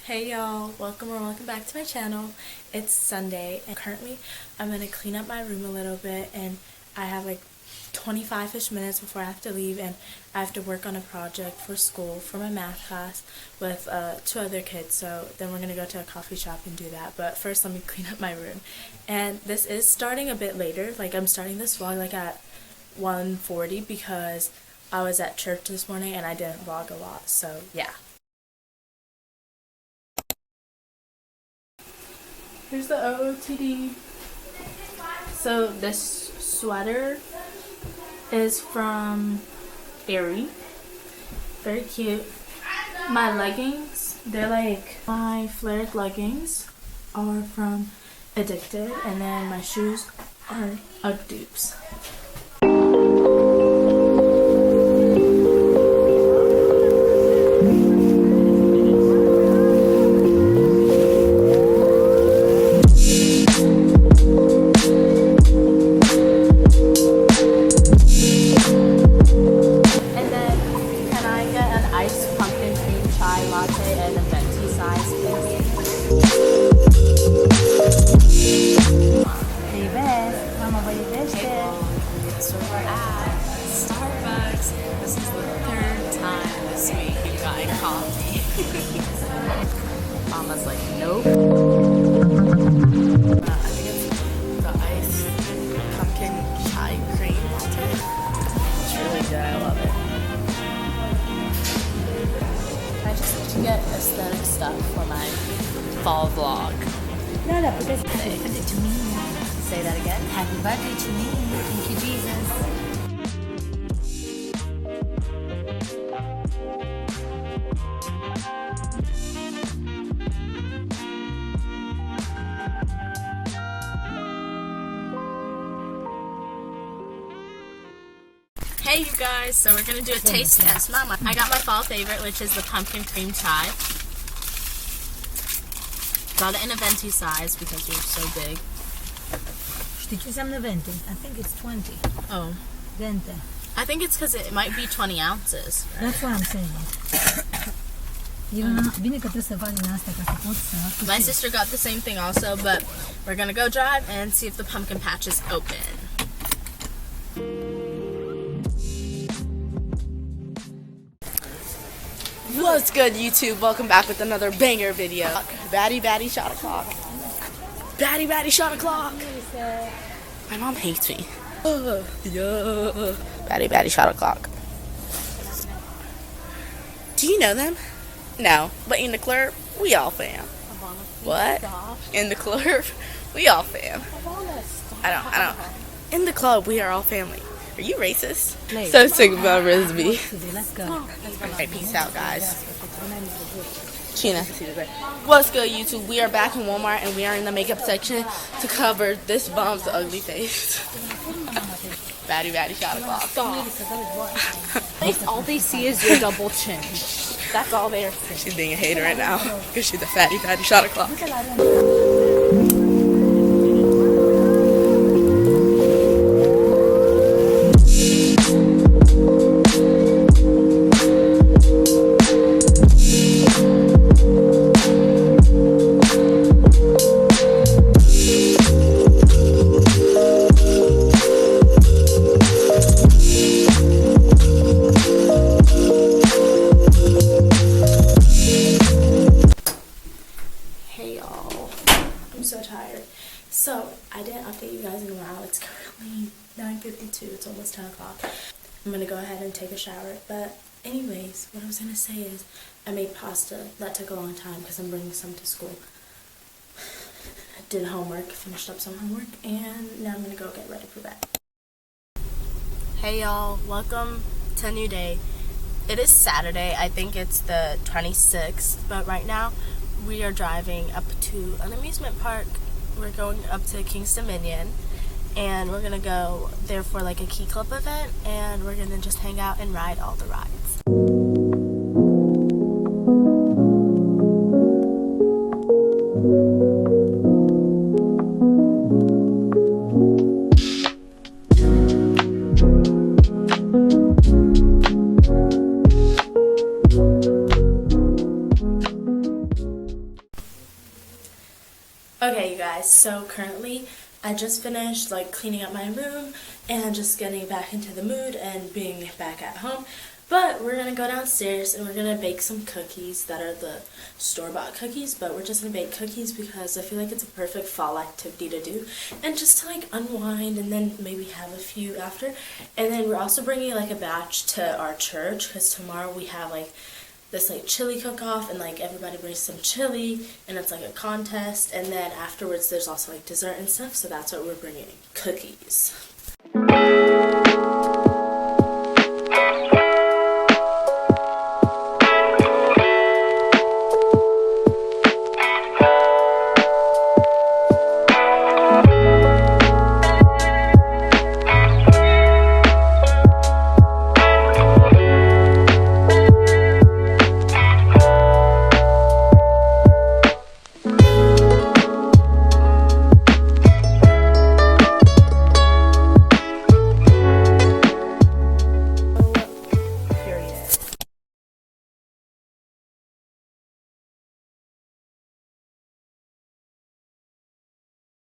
Hey y'all, welcome back to my channel. It's Sunday and currently I'm going to clean up my room a little bit, and I have like 25-ish minutes before I have to leave, and I have to work on a project for school for my math class with two other kids. So then we're going to go to a coffee shop and do that, but first let me clean up my room. And this is starting a bit later, like I'm starting this vlog like at 1:40 because I was at church this morning and I didn't vlog a lot, so yeah. Here's the OOTD. So this sweater is from Aerie. Very cute. My leggings, they're like, my flared leggings are from Addicted, and then my shoes are UGG dupes. Mama's like, nope. I think it's the iced pumpkin chai cream latte. It's really good. I love it. I just need to get aesthetic stuff for my fall vlog. No, because happy birthday to me. Say that again. Happy birthday to me. Thank you, Jesus. Hey you guys, so we're gonna do a taste test. Mama, I got my fall favorite, which is the pumpkin cream chai. Got it in a venti size because we're so big. Știi ce înseamnă venti? I think it's 20. Oh. Vente. I think it's because it might be 20 ounces. Right? That's what I'm saying. Bine că trebuie să faci din asta ca să poți să... My sister got the same thing also, but we're gonna go drive and see if the pumpkin patch is open. What's good, YouTube? Welcome back with another banger video. Batty shot o'clock. Batty shot o'clock. My mom hates me. Yeah. Batty shot o'clock. Do you know them? No, but in the club, we all fam. What? In the club, we all fam. I don't. In the club, we are all family. Are you racist? So sick about Risby. Let's go. Alright, peace out, guys. Sheena. What's good, YouTube? We are back in Walmart and we are in the makeup section to cover this bum's ugly face. Batty shot o'clock. All they see is your double chin. That's all they're seeing. She's being a hater right now because she's a fatty shot o'clock. So, I didn't update you guys in a while. It's currently 9:52. It's almost 10 o'clock. I'm going to go ahead and take a shower. But anyways, what I was going to say is I made pasta. That took a long time because I'm bringing some to school. I did homework, finished up some homework, and now I'm going to go get ready for bed. Hey y'all, welcome to a new day. It is Saturday. I think it's the 26th. But right now, we are driving up to an amusement park. We're going up to King's Dominion, and we're gonna go there for like a Key Club event, and we're gonna just hang out and ride all the rides. Okay, you guys, so currently I just finished like cleaning up my room and just getting back into the mood and being back at home. But we're gonna go downstairs and we're gonna bake some cookies that are the store-bought cookies, but we're just gonna bake cookies because I feel like it's a perfect fall activity to do and just to like unwind and then maybe have a few after. And then we're also bringing like a batch to our church because tomorrow we have like this like chili cook-off and like everybody brings some chili and it's like a contest, and then afterwards there's also like dessert and stuff, so that's what we're bringing, cookies.